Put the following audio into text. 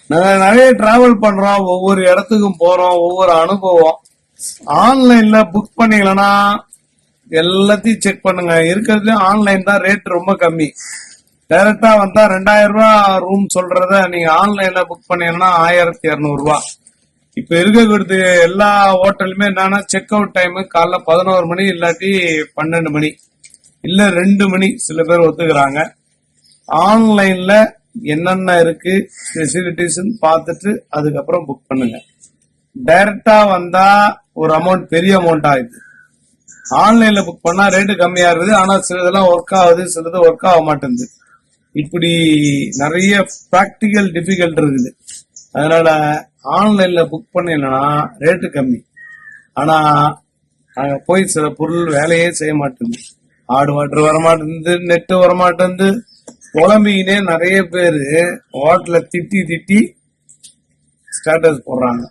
நாங்க நிறைய டிராவல் பண்றோம், ஒவ்வொரு இடத்துக்கும் போறோம், ஒவ்வொரு அனுபவம். ஆன்லைன்ல புக் பண்ணீங்கன்னா எல்லாத்தையும் செக் பண்ணுங்க. இருக்கிறதுல ஆன்லைன் தான் ரேட் ரொம்ப கம்மி. டைரக்டா வந்தா 2000 ரூபாய் ரூம் சொல்றத நீங்க ஆன்லைன்ல புக் பண்ணீங்கன்னா 1200 ரூபாய். இப்ப இருக்கக்கூடிய எல்லா ஹோட்டலுமே என்னன்னா செக் அவுட் டைம் காலைல 11 மணி இல்லாட்டி 12 மணி இல்ல 2 மணி சில பேர் ஒத்துக்கிறாங்க. ஆன்லைன்ல என்னென்ன இருக்கு ஃபெசிலிட்டிஸ் பார்த்துட்டு அதுக்கப்புறம் புக் பண்ணுங்க. டைரக்டா வந்தா ஒரு அமௌண்ட் பெரிய அமௌண்ட் ஆகுது. ஆன்லைன்ல புக் பண்ணா ரேட்டு கம்மியா இருக்குது, ஆனா சிலதெல்லாம் ஒர்க் ஆகுது, சிலது ஒர்க் ஆக மாட்டேங்குது. இப்படி நிறைய பிராக்டிக்கல் டிஃபிகல்ட் இருக்குது. அதனால ஆன்லைன்ல புக் பண்ணீங்கன்னா ரேட்டு கம்மி, ஆனா அங்க போய் சில பொருள் வேலையே செய்ய மாட்டேங்குது. ஆடு வாட்டர் வரமாட்டேங்குது, நெட்டு வரமாட்டேங்குது. குழம்பினே நிறைய பேரு ஹோட்டல திட்டி திட்டி ஸ்டேட்டஸ் போடுறாங்க.